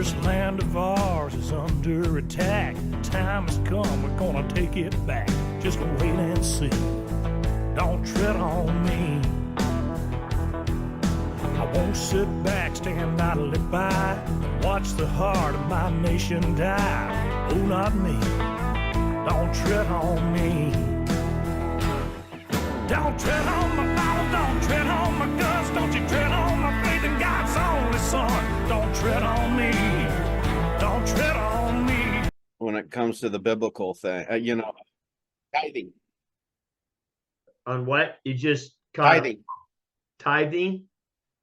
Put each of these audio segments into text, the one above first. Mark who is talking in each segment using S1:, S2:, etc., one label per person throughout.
S1: This land of ours is under attack. Time has come, we're gonna take it back. Just wait and see. Don't tread on me. I won't sit back, stand idly by, and watch the heart of my nation die. Oh, not me. Don't tread on me. Don't tread on my Bible, don't tread on my guns, don't you tread on my faith in God's only Son. Don't tread on me. Don't tread on me.
S2: When it comes to the biblical thing, tithing.
S3: On what? You just
S2: Tithing.
S3: Tithing?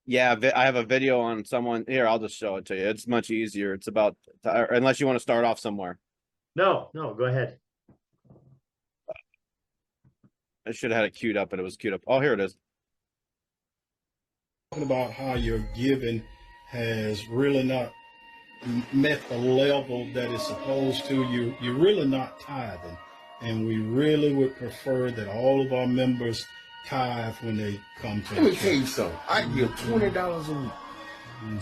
S2: Yeah, I have a video on someone here. I'll just show it to you. It's much easier. It's about, unless you want to start off somewhere.
S3: No, go ahead.
S2: I should have had it queued up, and it was queued up. Oh, here it is.
S4: Talking about how your giving has really not met the level that it's supposed to. You're really not tithing, and we really would prefer that all of our members tithe when they come to
S5: Let me
S4: the
S5: tell you
S4: church.
S5: something. I give $20 a week.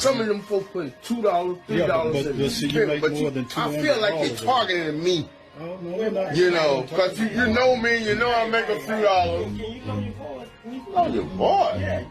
S5: Some of them folks put $2, $3
S4: Yeah, but see, you make
S5: but
S4: more than
S5: I feel like
S4: $200
S5: you're targeting me.
S4: Oh, no, we're not.
S5: You know, because you know me, you know I make a few dollars.
S6: Can you come your boy?
S5: Oh, your boy.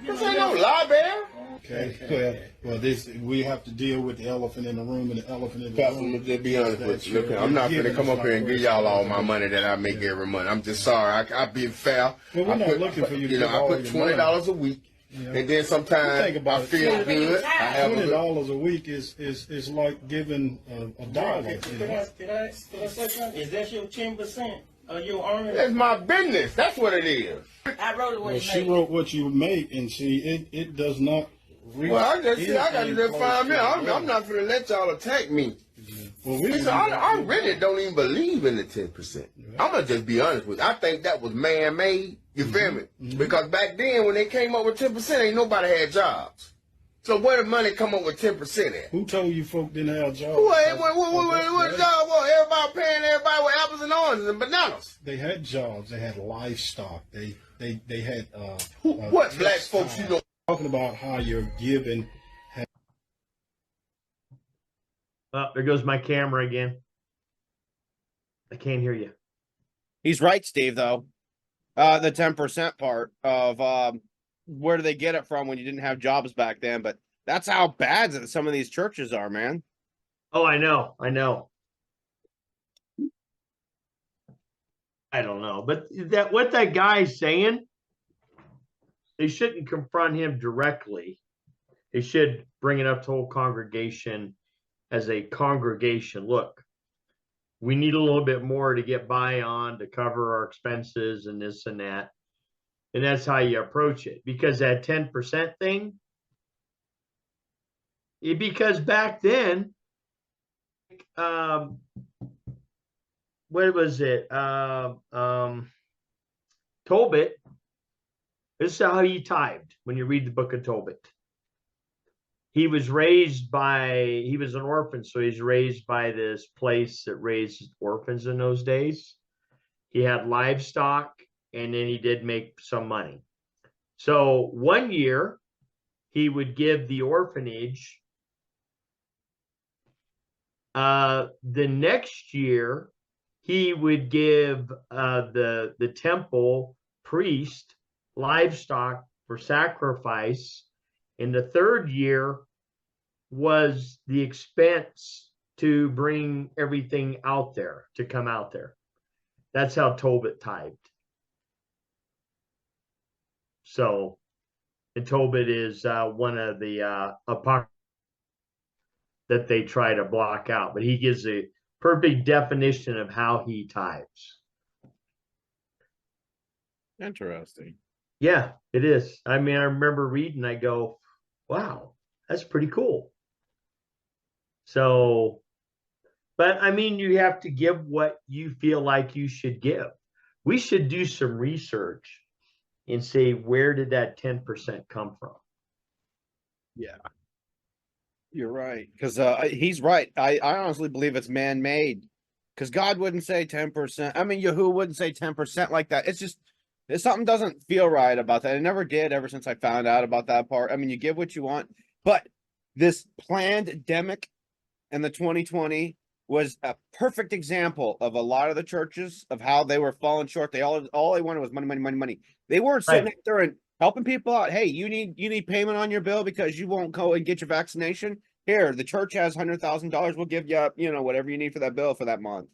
S5: This ain't no lie, bear.
S4: Okay, well, we have to deal with the elephant in the room, and the elephant in the
S5: Pastor,
S4: room.
S5: let me be honest with
S4: That's
S5: you. Look,
S4: your
S5: I'm not going to
S4: giving
S5: come
S4: is
S5: up here and
S4: not
S5: give y'all all my
S4: worth
S5: money that I make every month. I'm just sorry. I've been fair.
S4: Well, we're
S5: I
S4: not
S5: put,
S4: looking for you to
S5: You know,
S4: give
S5: I
S4: all
S5: put
S4: your
S5: $20 a week, and then sometimes
S4: Think about
S5: I
S4: it.
S5: feel good. I have a good.
S4: $20 a week is like giving a dollar.
S6: Can I say something? Is that your 10% of your earnings?
S5: That's my business. That's what it is.
S6: I wrote it
S4: Well,
S6: what
S4: she
S6: you made.
S4: wrote what you make, and see, it does not reach.
S5: Well, I got to
S4: anything
S5: just
S4: close
S5: find me.
S4: to
S5: I'm
S4: that.
S5: not going to let y'all attack me.
S4: Well, we
S5: Listen, I really don't even believe in the 10%. I'm gonna just be honest with you. I think that was man-made. You feel me? Because back then, when they came up with 10%, ain't nobody had jobs. So where the money come up with 10% at?
S4: Who told you folk didn't have jobs?
S5: What job was? Everybody paying everybody with apples and oranges and bananas.
S4: They had jobs. They had livestock. They had.
S5: What black folks you know?
S4: Talking about how you're giving.
S3: Oh, there goes my camera again. I can't hear you.
S2: He's right, Steve, though. The 10% part of where do they get it from when you didn't have jobs back then? But that's how bad some of these churches are, man.
S3: Oh, I know. I don't know, but what that guy's saying, they shouldn't confront him directly. They should bring it up to the whole congregation as a congregation. Look, we need a little bit more to get by on to cover our expenses and this and that. And that's how you approach it. Because that 10% thing, because back then, what was it? Tobit, this is how he tithed when you read the book of Tobit. He was he was an orphan, so he's raised by this place that raised orphans in those days. He had livestock, and then he did make some money. So one year, he would give the orphanage. The next year, he would give the temple priest livestock for sacrifice. And the third year was the expense to bring everything out there, to come out there. That's how Tobit tithed. So, and Tobit is one of the apocryphal that they try to block out, but he gives a perfect definition of how he tithes.
S2: Interesting.
S3: Yeah, it is. I mean, I remember reading, I go, wow, that's pretty cool. So, but I mean, you have to give what you feel like you should give. We should do some research and say, where did that 10% come from?
S2: Yeah. You're right. Because he's right. I honestly believe it's man-made. Because God wouldn't say 10%. I mean, Yahuwah wouldn't say 10% like that. It's just, something doesn't feel right about that. It never did ever since I found out about that part. I mean, you give what you want. But this pandemic and the 2020 was a perfect example of a lot of the churches of how they were falling short. They all they wanted was money, money, money, money. They weren't sitting
S3: Right.
S2: out there and helping people out. Hey, you need payment on your bill because you won't go and get your vaccination. Here, the church has $100,000. We'll give you, whatever you need for that bill for that month.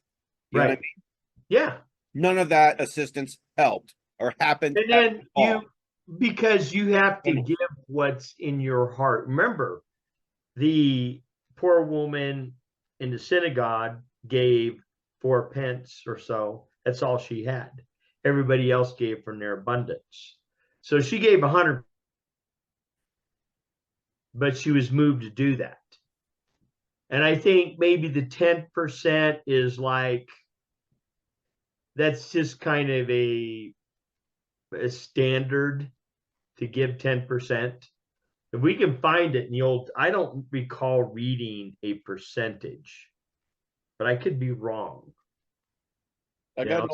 S2: You know what I
S3: Right.
S2: mean?
S3: Yeah.
S2: None of that assistance helped or happened.
S3: And
S2: at
S3: then
S2: all.
S3: because you have to
S2: Funny.
S3: give what's in your heart. Remember, the poor woman in the synagogue gave 4 pence or so. That's all she had. Everybody else gave from their abundance. So she gave 100, but she was moved to do that. And I think maybe the 10% is like, that's just kind of a standard to give 10%. If we can find it in the old, I don't recall reading a percentage, but I could be wrong.
S2: I got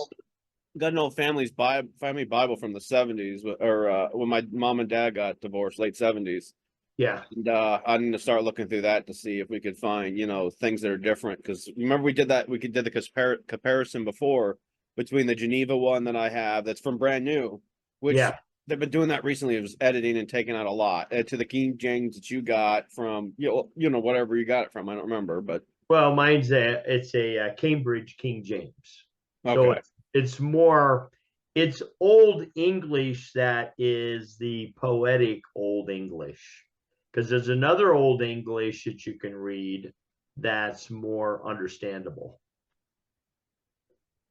S2: an old family Bible from the 70s, or when my mom and dad got divorced, late 70s.
S3: Yeah.
S2: And I need to start looking through that to see if we could find, things that are different. Because remember we did the comparison before between the Geneva one that I have that's from brand new, which
S3: Yeah.
S2: they've been doing that recently. It was editing and taking out a lot to the King James that you got from, whatever you got it from. I don't remember, but
S3: Well, mine's it's a Cambridge King James.
S2: okay.
S3: So it's Old English that is the poetic Old English. Because there's another Old English that you can read that's more understandable.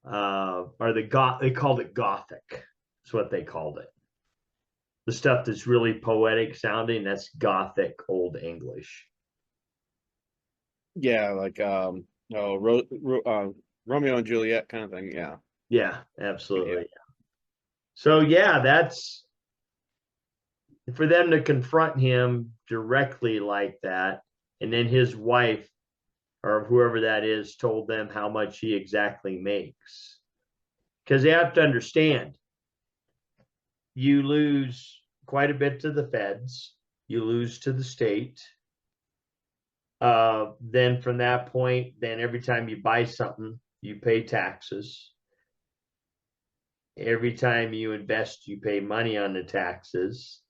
S3: They called it Gothic. That's what they called it. The stuff that's really poetic sounding, that's Gothic Old English.
S2: Yeah, like Romeo and Juliet kind of thing. Yeah.
S3: Yeah, absolutely. Yeah. So yeah, that's for them to confront him directly like that, and then his wife or whoever that is told them how much he exactly makes. Because they have to understand, you lose quite a bit to the feds, you lose to the state. Then from that point, then every time you buy something, you pay taxes. Every time you invest, you pay money on the taxes.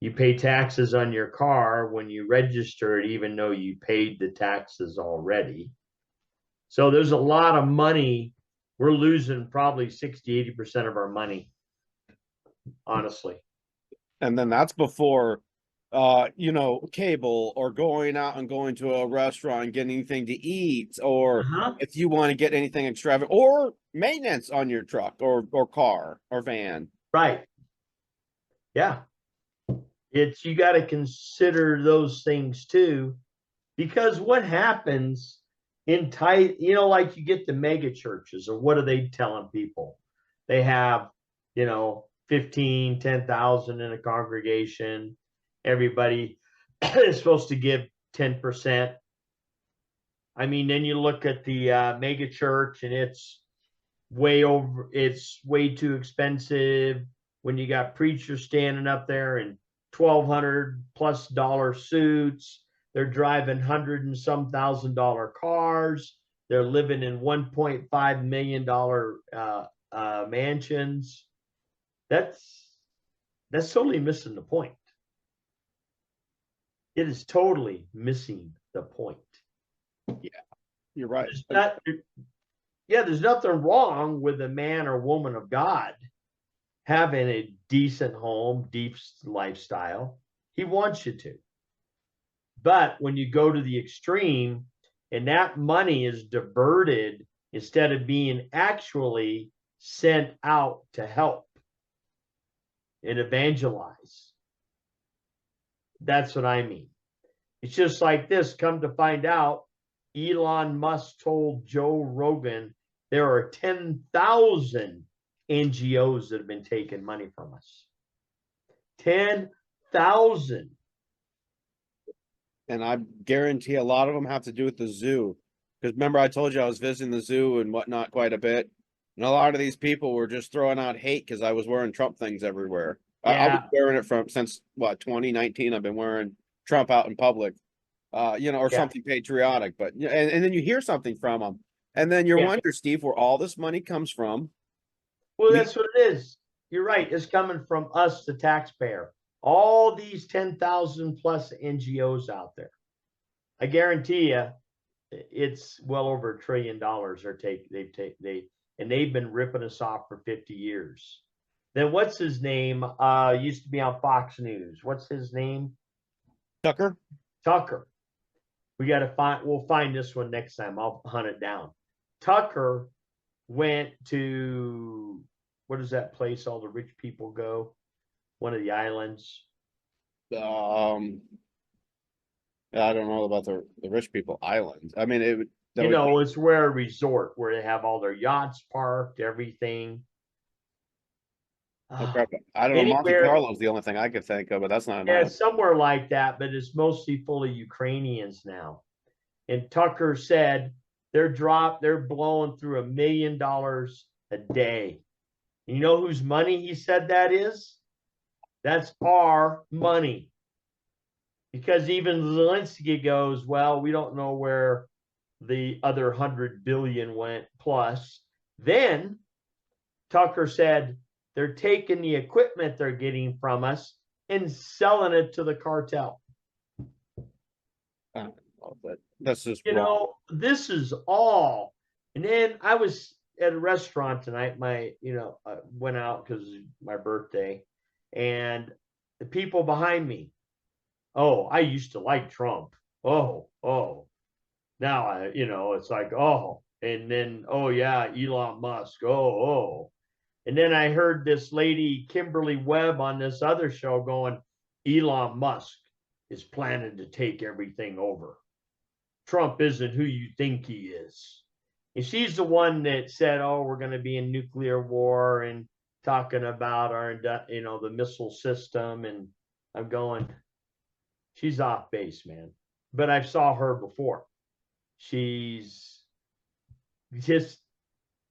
S3: You pay taxes on your car when you register it, even though you paid the taxes already. So there's a lot of money. We're losing probably 60, 80% of our money, honestly.
S2: And then that's before cable or going out and going to a restaurant, getting anything to eat, or if you want to get anything extravagant or maintenance on your truck or car or van.
S3: Right. Yeah. You got to consider those things too, because what happens in tight, like you get the mega churches, or what are they telling people? They have, 15, 10,000 in a congregation. Everybody is supposed to give 10%. I mean, then you look at the mega church and it's way too expensive when you got preachers standing up there in $1,200+ suits. They're driving $100 and some $1,000 cars. They're living in $1.5 million mansions. That's totally missing the point. It is totally missing the point.
S2: Yeah, you're right.
S3: There's nothing wrong with a man or woman of God having a decent home, deep lifestyle. He wants you to. But when you go to the extreme and that money is diverted instead of being actually sent out to help and evangelize, that's what I mean. It's just like this. Come to find out, Elon Musk told Joe Rogan there are 10,000 NGOs that have been taking money from us. 10,000.
S2: And I guarantee a lot of them have to do with the zoo. Because remember, I told you I was visiting the zoo and whatnot quite a bit. And a lot of these people were just throwing out hate because I was wearing Trump things everywhere.
S3: Yeah.
S2: I've been wearing it since 2019. I've been wearing Trump out in public, you know, or
S3: Yeah.
S2: something patriotic. But and then you hear something from them, and then you
S3: Yeah.
S2: wonder, Steve, where all this money comes from.
S3: Well,
S2: Me-
S3: that's what it is. You're right. It's coming from us, the taxpayer. All these 10,000 plus NGOs out there. I guarantee you, it's well over $1 trillion they've been ripping us off for 50 years. Then what's his name? Used to be on Fox News. What's his name?
S2: Tucker.
S3: Tucker. We'll find this one next time. I'll hunt it down. Tucker went to, what is that place all the rich people go? One of the islands.
S2: I don't know about the rich people islands. I mean, it would. that
S3: You
S2: would
S3: know,
S2: be-
S3: it's where a resort where they have all their yachts parked, everything.
S2: oh, crap. I don't know. Monte
S3: anywhere-
S2: Carlo's the only thing I could think of, but that's not an
S3: Yeah,
S2: island.
S3: somewhere like that, but it's mostly full of Ukrainians now. And Tucker said they're blowing through $1 million a day. You know whose money he said that is? That's our money. Because even Zelensky goes, well, we don't know where the other 100 billion went plus. Then Tucker said they're taking the equipment they're getting from us and selling it to the cartel.
S2: But that's just
S3: You
S2: wrong.
S3: know, this is all. And then I was at a restaurant tonight. I went out because my birthday, and the people behind me, oh, I used to like Trump. Oh. Now it's like, oh, and then, oh yeah, Elon Musk. Oh. And then I heard this lady, Kimberly Webb, on this other show going, Elon Musk is planning to take everything over. Trump isn't who you think he is. And she's the one that said, oh, we're going to be in nuclear war and talking about the missile system. And I'm going, she's off base, man. But I saw her before. She's just,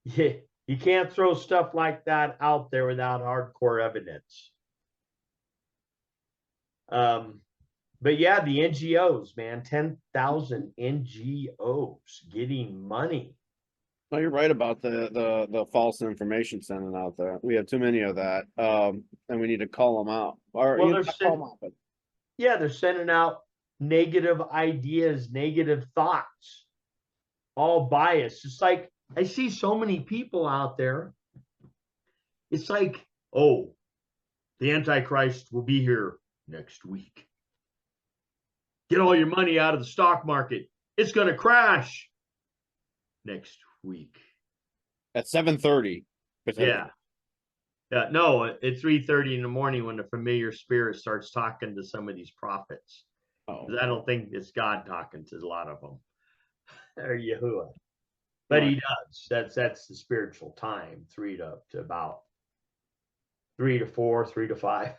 S3: yeah, you can't throw stuff like that out there without hardcore evidence. But yeah, the NGOs, man, 10,000 NGOs getting money.
S2: No, you're right about the false information sending out there. We have too many of that, and we need to call them out. Or
S3: Well,
S2: you know,
S3: they're
S2: not call 'em out, but
S3: Yeah, they're sending out negative ideas, negative thoughts, all biased. It's like I see so many people out there. It's like, oh, the Antichrist will be here next week. Get all your money out of the stock market. It's going to crash next week.
S2: at 7:30.
S3: Yeah. No, at 3:30 in the morning when the familiar spirit starts talking to some of these prophets.
S2: Oh,
S3: 'Cause I don't think it's God talking to a lot of them. Or Yahuwah. But he does. That's the spiritual time, 3 to about 3 to 4, 3 to 5.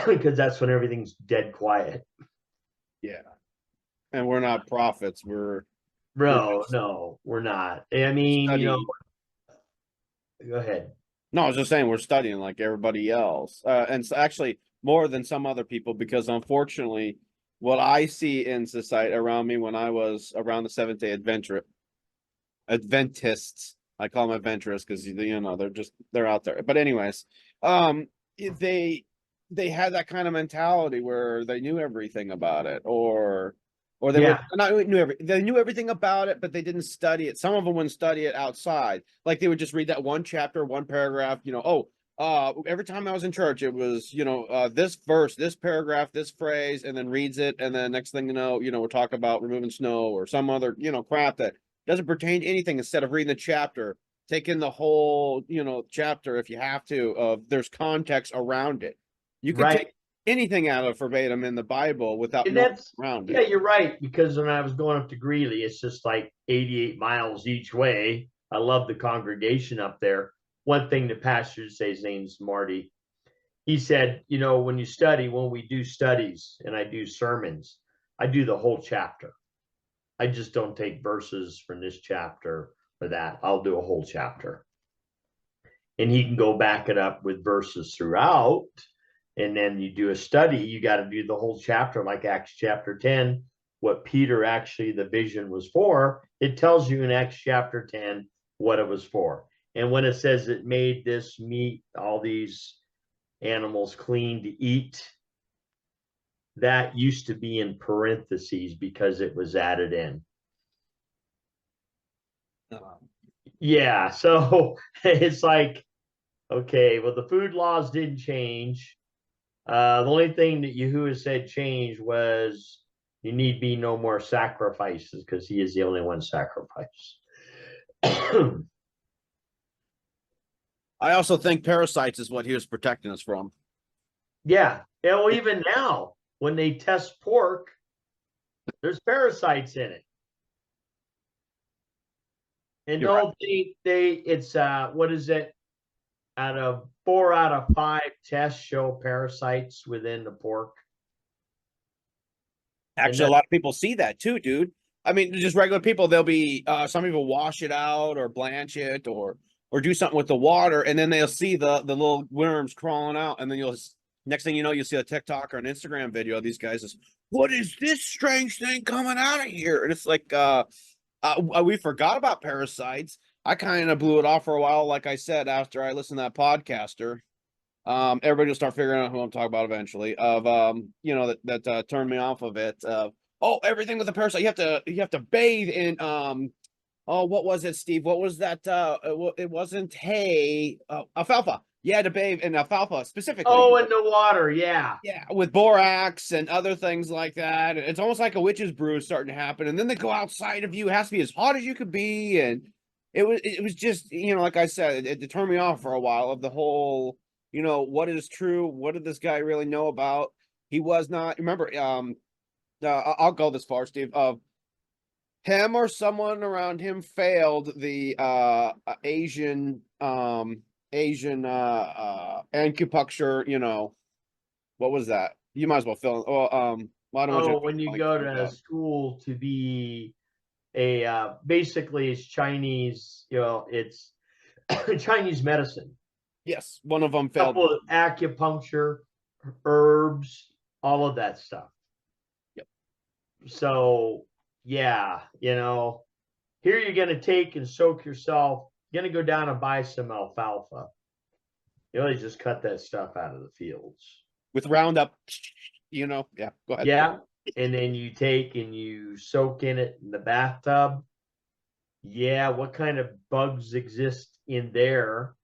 S3: Because that's when everything's dead quiet.
S2: yeah. And we're not prophets. We're
S3: No, we're not. I mean,
S2: studying.
S3: Go ahead.
S2: No, I was just saying we're studying like everybody else, and so actually more than some other people, because unfortunately, what I see in society around me when I was around the Seventh Day Adventists, I call them adventurous because they're out there. But anyways, they had that kind of mentality where they knew everything about it, or they
S3: Yeah.
S2: they knew everything about it, but they didn't study it. Some of them wouldn't study it outside. Like they would just read that one chapter, one paragraph, every time I was in church, it was, this verse, this paragraph, this phrase, and then reads it. And then next thing you know, we're talking about removing snow or some other, crap that doesn't pertain to anything. Instead of reading the chapter, take in the whole, chapter if you have to, there's context around it. You can
S3: Right.
S2: take anything out of verbatim in the Bible without
S3: And
S2: knowing
S3: that's,
S2: around
S3: yeah,
S2: it.
S3: you're right. Because when I was going up to Greeley, it's just like 88 miles each way. I love the congregation up there. One thing the pastor says, his name's Marty. He said, when we do studies and I do sermons, I do the whole chapter. I just don't take verses from this chapter or that. I'll do a whole chapter. And he can go back it up with verses throughout. And then you do a study, you got to do the whole chapter, like Acts chapter 10, what Peter actually, the vision was for. It tells you in Acts chapter 10 what it was for. And when it says it made this meat, all these animals clean to eat, that used to be in parentheses because it was added in. Yeah, so it's like, okay, well, the food laws didn't change. The only thing that Yahuwah said changed was you need be no more sacrifices because he is the only one sacrifice.
S2: I also think parasites is what he was protecting us from.
S3: Yeah, well, even now, when they test pork, there's parasites in it. And
S2: You're
S3: no, it's what is it? Out of 4 out of 5 tests show parasites within the pork.
S2: Actually, a lot of people see that too, dude. I mean, just regular people, they'll be some people wash it out or blanch it or do something with the water, and then they'll see the little worms crawling out, and then next thing you know, you'll see a TikTok or an Instagram video of these guys is, what is this strange thing coming out of here? And it's like we forgot about parasites. I kind of blew it off for a while, like I said, after I listened to that podcaster. Everybody will start figuring out who I'm talking about eventually. Of you know, that turned me off of it. Oh, everything with the parasite. You have to bathe in oh, what was it, Steve? What was that? It wasn't hay. Alfalfa. You had to bathe in alfalfa specifically.
S3: Oh, in the water, yeah.
S2: Yeah, with borax and other things like that. It's almost like a witch's brew is starting to happen. And then they go outside of you. It has to be as hot as you could be. And it was just, you know, like I said, it turned me off for a while of the whole, you know, what is true? What did this guy really know about? He was not, remember, I'll go this far, Steve. Him or someone around him failed the Asian acupuncture, you know, what was that? You might as well fill in. Well, I don't want you to
S3: When you go to school to be a basically it's Chinese, you know, it's Chinese medicine.
S2: Yes, one of them failed.
S3: Couple of acupuncture, herbs, all of that stuff.
S2: Yep.
S3: So yeah, you know, here you're gonna take and soak yourself. You're gonna go down and buy some alfalfa. You really just cut that stuff out of the fields
S2: with Roundup, you know. Yeah, go ahead.
S3: Yeah, and then you take and you soak in it in the bathtub. Yeah, what kind of bugs exist in there?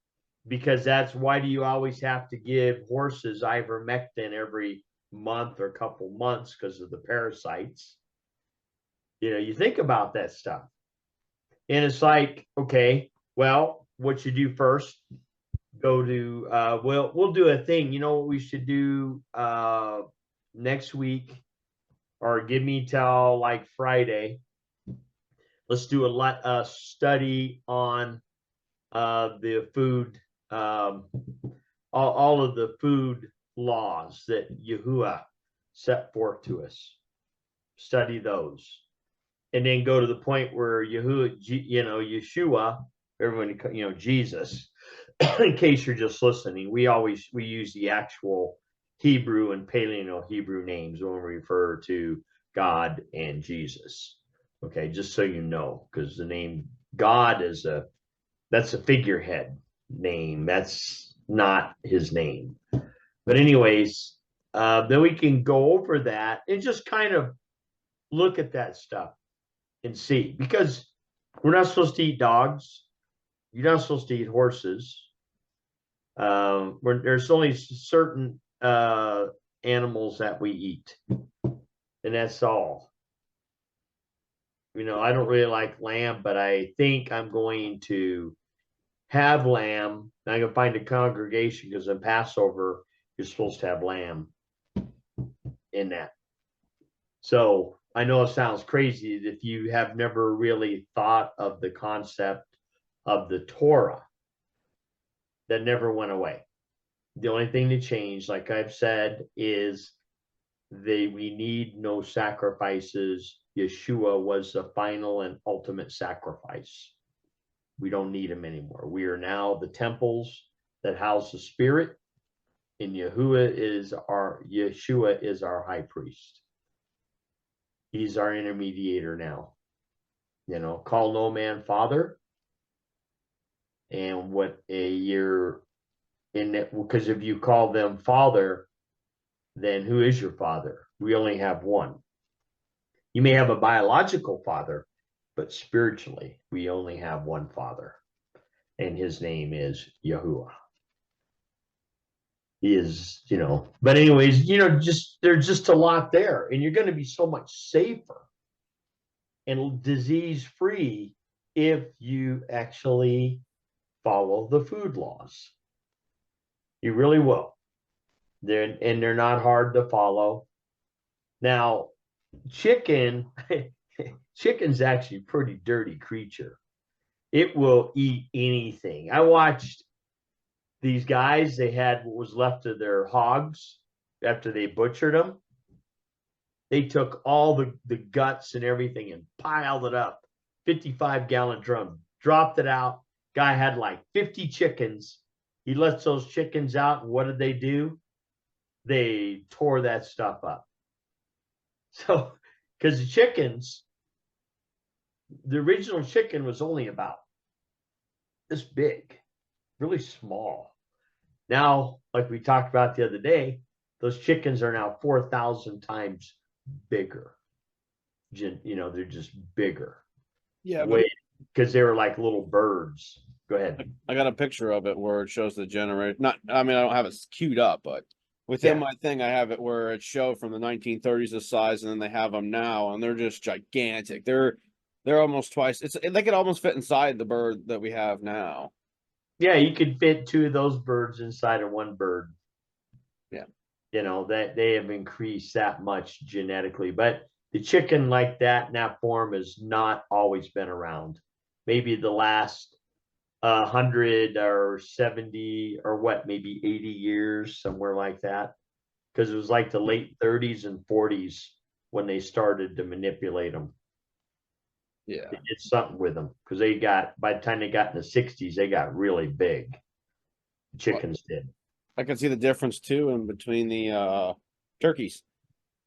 S3: Because that's why do you always have to give horses ivermectin every month or couple months because of the parasites? You know, you think about that stuff. And it's like, okay, well, what you do first, go to we'll do a thing. You know what we should do next week, or give me till like Friday. Let's do a study on the food, all of the food laws that Yahuwah set forth to us. Study those. And then go to the point where Yahuwah, you know, Yeshua, everyone, you know, Jesus, in case you're just listening, we use the actual Hebrew and Paleo Hebrew names when we refer to God and Jesus. Okay, just so you know, because the name God that's a figurehead name. That's not his name. But anyways, then we can go over that and just kind of look at that stuff and see, because we're not supposed to eat dogs. You're not supposed to eat horses. There's only certain animals that we eat, and that's all. You know, I don't really like lamb, but I think I'm going to have lamb. I can find a congregation because in Passover you're supposed to have lamb in that. So I know it sounds crazy if you have never really thought of the concept of the Torah that never went away. The only thing that changed, like I've said, is we need no sacrifices. Yeshua was the final and ultimate sacrifice. We don't need him anymore. We are now the temples that house the Spirit. And Yeshua is our high priest. He's our intermediator now. Call no man father. And because if you call them father, then who is your father? We only have one. You may have a biological father, but spiritually, we only have one father. And his name is Yahuwah. He is, but anyways, there's just a lot there, and you're going to be so much safer and disease free if you actually follow the food laws. You really will. They're not hard to follow. Now, chicken's actually a pretty dirty creature. It will eat anything. I watched these guys, they had what was left of their hogs after they butchered them. They took all the guts and everything and piled it up, 55-gallon drum, dropped it out. Guy had like 50 chickens. He lets those chickens out, and what did they do? They tore that stuff up. So, because the original chicken was only about this big, really small. Now, like we talked about the other day, those chickens are now 4,000 times bigger. They're just bigger.
S2: Yeah,
S3: because they were like little birds. Go ahead.
S2: I got a picture of it where it shows the generation. I don't have it queued up, but within my thing, I have it where it showed from the 1930s the size, and then they have them now, and they're just gigantic. They're almost twice. They could almost fit inside the bird that we have now.
S3: Yeah, you could fit 2 of those birds inside of one bird.
S2: Yeah.
S3: That they have increased that much genetically. But the chicken like that in that form has not always been around. Maybe the last 100 or 70 or maybe 80 years, somewhere like that. Because it was like the late 30s and 40s when they started to manipulate them.
S2: Yeah,
S3: They did something with them because by the time they got in the 60s, they got really big. The chickens did.
S2: I can see the difference too in between the turkeys.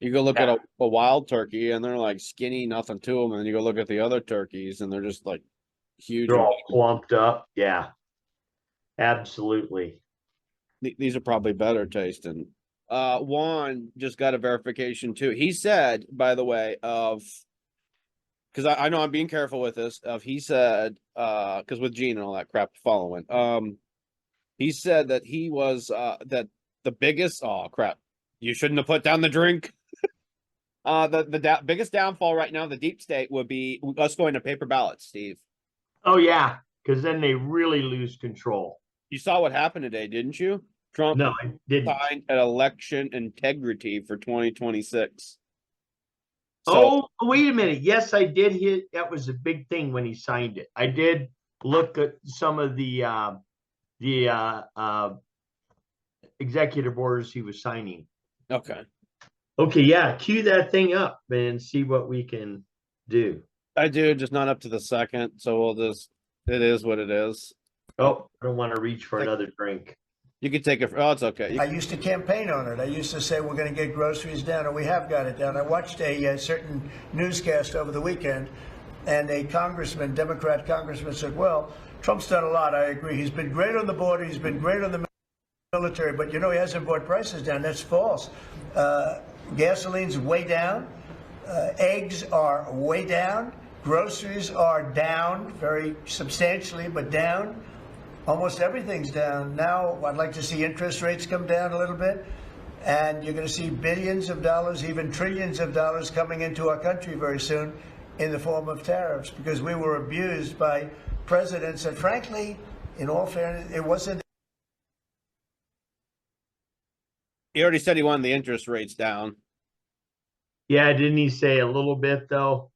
S2: You go look at a wild turkey, and they're like skinny, nothing to them, and then you go look at the other turkeys, and they're just like huge.
S3: They're all clumped up. Yeah, absolutely.
S2: These are probably better tasting. Juan just got a verification too. He said, by the way, because I know I'm being careful with this. He said, because with Gene and all that crap following, he said that he was that the biggest. Oh crap! You shouldn't have put down the drink. The biggest downfall right now, the deep state, would be us going to paper ballots, Steve.
S3: Oh yeah, because then they really lose control.
S2: You saw what happened today, didn't you? Trump
S3: I didn't.
S2: signed an election integrity for 2026. So,
S3: Wait a minute. Yes, I did. That was a big thing when he signed it. I did look at some of the executive orders he was signing.
S2: okay.
S3: Okay, yeah. Cue that thing up and see what we can do.
S2: I do, just not up to the second. So it is what it is.
S3: Oh, I don't want to reach for another drink.
S2: You can take it. Oh, it's okay.
S7: I used to campaign on it. I used to say we're going to get groceries down, and we have got it down. I watched a certain newscast over the weekend, and a Democrat congressman said, well, Trump's done a lot. I agree. He's been great on the border. He's been great on the military, but, he hasn't brought prices down. That's false. Gasoline's way down. Eggs are way down. Groceries are down very substantially, but down. Almost everything's down. Now, I'd like to see interest rates come down a little bit, and you're going to see billions of dollars, even trillions of dollars coming into our country very soon in the form of tariffs, because we were abused by presidents that, frankly, in all fairness, it wasn't.
S2: He already said he wanted the interest rates down.
S3: Yeah, didn't he say a little bit, though?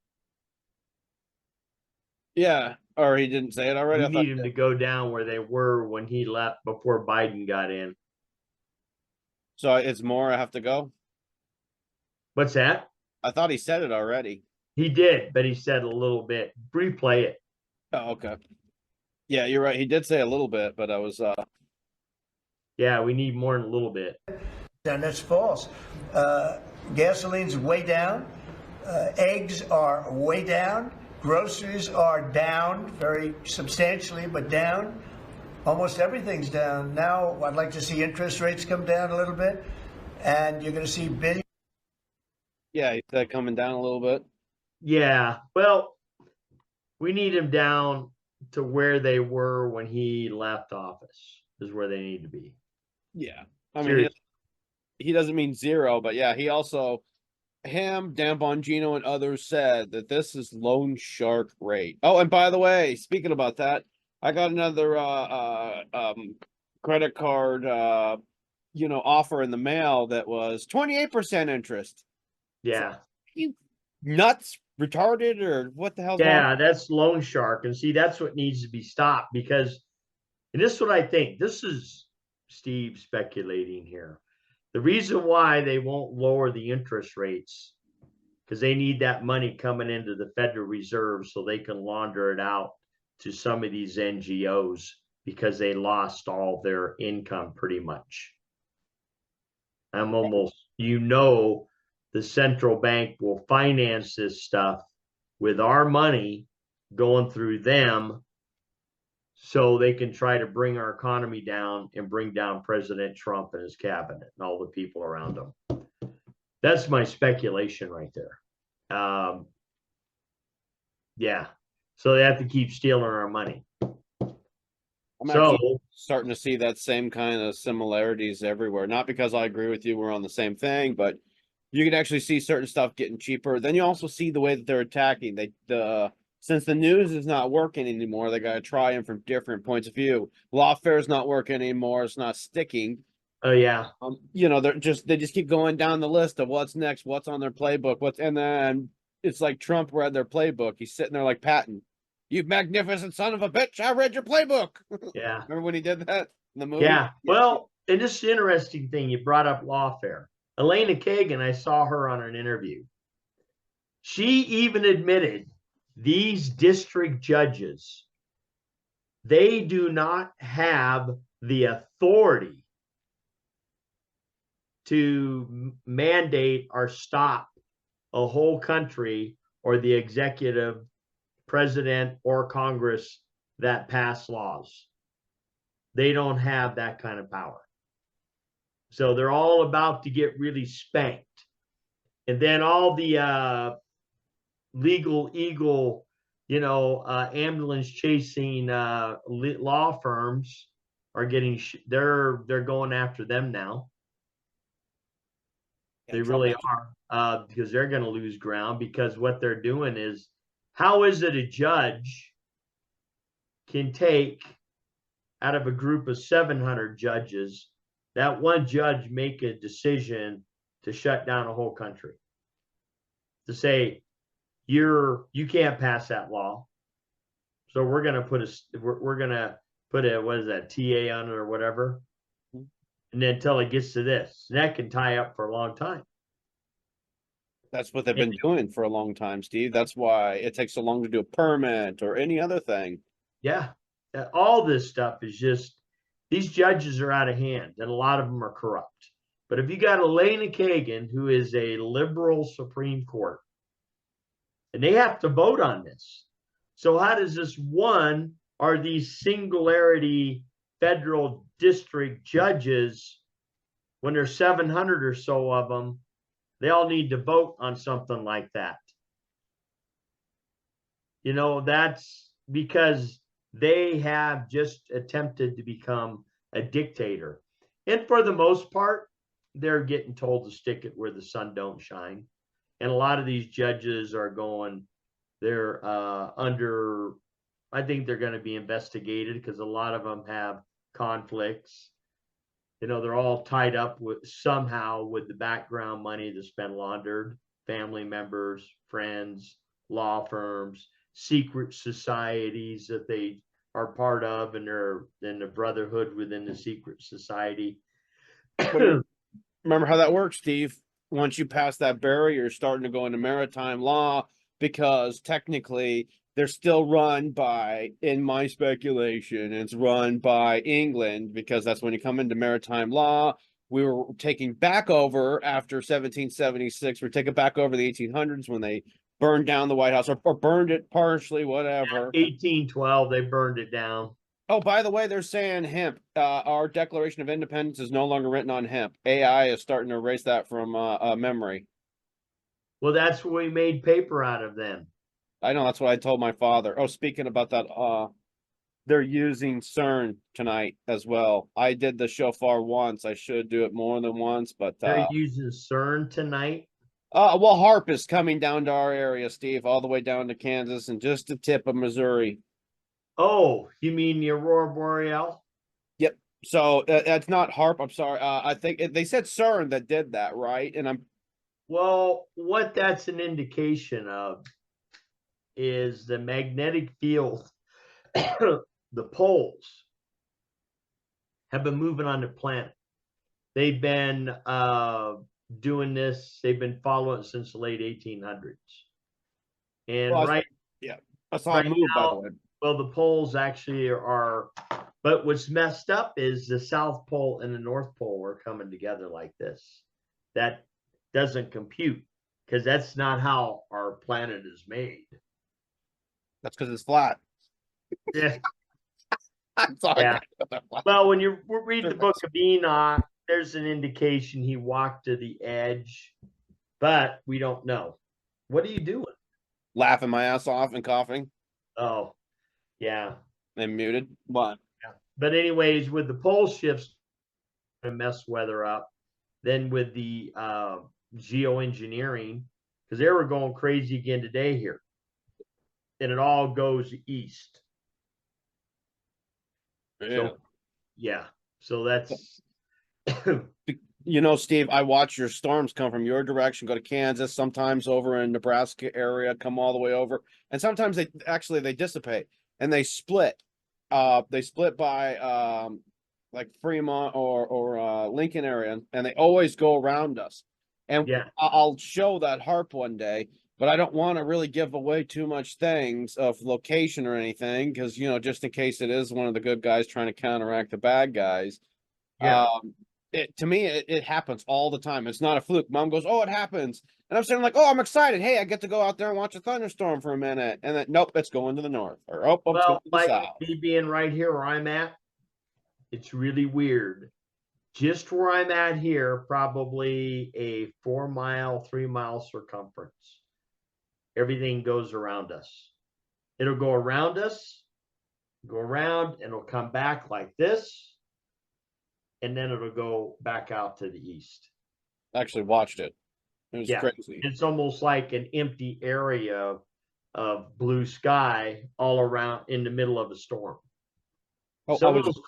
S2: Yeah, or he didn't say it already.
S3: We need them to go down where they were when he left before Biden got in.
S2: So it's more I have to go?
S3: What's that?
S2: I thought he said it already.
S3: He did, but he said a little bit. Replay it.
S2: Oh, okay. Yeah, you're right. He did say a little bit, but I was
S3: Yeah, we need more than a little bit.
S7: And that's false. Gasoline's way down. Eggs are way down. Groceries are down very substantially, but down. Almost everything's down. Now, I'd like to see interest rates come down a little bit, and you're going to see billions.
S2: Yeah, he's coming down a little bit.
S3: Yeah, well, we need them down to where they were when he left office, is where they need to be.
S2: Yeah. I mean,
S3: Seriously.
S2: he doesn't mean zero, but yeah, he also, Dan Bongino and others said that this is loan shark rate. Oh, and by the way, speaking about that, I got another credit card offer in the mail that was 28% interest.
S3: Yeah.
S2: You nuts, retarded, or what the hell's
S3: Yeah,
S2: wrong?
S3: that's loan shark. And see, that's what needs to be stopped because, and this is what I think. This is Steve speculating here. The reason why they won't lower the interest rates because they need that money coming into the Federal Reserve so they can launder it out to some of these NGOs because they lost all their income pretty much. I'm almost, the central bank will finance this stuff with our money going through them so they can try to bring our economy down and bring down President Trump and his cabinet and all the people around him. That's my speculation right there. Yeah. So they have to keep stealing our money.
S2: I'm
S3: So
S2: actually starting to see that same kind of similarities everywhere. Not because I agree with you, we're on the same thing, but you can actually see certain stuff getting cheaper. Then you also see the way that they're attacking. Since the news is not working anymore, they got to try them from different points of view. Lawfare is not working anymore; it's not sticking.
S3: oh yeah.
S2: They just keep going down the list of what's next, what's on their playbook, and then it's like Trump read their playbook. He's sitting there like Patton. You magnificent son of a bitch! I read your playbook.
S3: Yeah.
S2: Remember when he did that in the movie?
S3: Yeah. Well, and this is interesting thing. You brought up lawfare. Elena Kagan, I saw her on an interview. She even admitted these district judges, they do not have the authority to mandate or stop a whole country or the executive, president, or Congress that pass laws. They don't have that kind of power. So they're all about to get really spanked. And then all the legal eagle, ambulance chasing law firms are getting, they're going after them now. They really are, because they're going to lose ground because what they're doing is, how is it a judge can take out of a group of 700 judges, that one judge make a decision to shut down a whole country, to say you can't pass that law, so we're gonna put a what is that, TA on it or whatever, and then until it gets to this, and that can tie up for a long time.
S2: That's what they've been doing for a long time, Steve. That's why it takes so long to do a permit or any other thing.
S3: Yeah, all this stuff is just, these judges are out of hand, and a lot of them are corrupt. But if you got Elena Kagan, who is a liberal Supreme Court, and they have to vote on this. So how does this one, are these singularity federal district judges, when there's 700 or so of them, they all need to vote on something like that? That's because they have just attempted to become a dictator. And for the most part, they're getting told to stick it where the sun don't shine. And a lot of these judges are they're I think they're going to be investigated because a lot of them have conflicts. They're all tied up somehow with the background money that's been laundered, family members, friends, law firms, secret societies that they are part of, and they're in the brotherhood within the secret society.
S2: Remember how that works, Steve? Once you pass that barrier, you're starting to go into maritime law, because technically they're still run by, in my speculation, it's run by England, because that's when you come into maritime law. We were taking back over after 1776. We're taking back over the 1800s when they burned down the White House, or burned it partially, whatever.
S3: 1812, they burned it down.
S2: Oh, by the way, they're saying hemp. Our Declaration of Independence is no longer written on hemp. AI is starting to erase that from memory.
S3: Well, that's what we made paper out of then.
S2: I know, that's what I told my father. Oh, speaking about that, they're using CERN tonight as well. I did the shofar once. I should do it more than once, but
S3: They're using CERN tonight.
S2: well, HARP is coming down to our area, Steve, all the way down to Kansas and just the tip of Missouri.
S3: Oh, you mean the Aurora Boreal?
S2: So that's not HARP. I'm sorry. I think they said CERN that did that, right? And
S3: Well, what that's an indication of is the magnetic field, the poles have been moving on the planet. They've been doing this, they've been following it since the late 1800s. And
S2: Well,
S3: right,
S2: I saw
S3: right
S2: it move, by
S3: now-
S2: the way.
S3: well, the poles actually are, but what's messed up is the South Pole and the North Pole are coming together like this. That doesn't compute, because that's not how our planet is made.
S2: That's because it's flat.
S3: Yeah.
S2: I'm sorry.
S3: Yeah. Well, when you read the book of Enoch, there's an indication he walked to the edge, but we don't know. What are you doing?
S2: Laughing my ass off and coughing
S3: Oh, yeah.
S2: and muted. What?
S3: But anyways, with the pole shifts, to mess weather up. Then with the geoengineering, because they were going crazy again today here, and it all goes east.
S2: Yeah.
S3: Yeah. So that's
S2: You know, Steve, I watch your storms come from your direction, go to Kansas, sometimes over in Nebraska area, come all the way over. And sometimes they dissipate and they split. They split by like Fremont or Lincoln area, and they always go around us. And
S3: yeah.
S2: I'll show that HARP one day, but I don't want to really give away too much things of location or anything, because, you know, just in case it is one of the good guys trying to counteract the bad guys.
S3: Yeah.
S2: To me, it happens all the time. It's not a fluke. Mom goes, "Oh, it happens," and I'm saying like, "Oh, I'm excited. Hey, I get to go out there and watch a thunderstorm for a minute." And then, nope, it's going to the north, or it's going
S3: Well,
S2: to the
S3: like
S2: south.
S3: me being right here where I'm at, it's really weird. Just where I'm at here, probably a 4 mile, 3 mile circumference. Everything goes around us. It'll go around us, go around, and it'll come back like this. And then it'll go back out to the east.
S2: Actually watched it. It was
S3: Yeah.
S2: crazy.
S3: It's almost like an empty area of blue sky all around in the middle of a storm.
S2: Oh,
S3: Some of those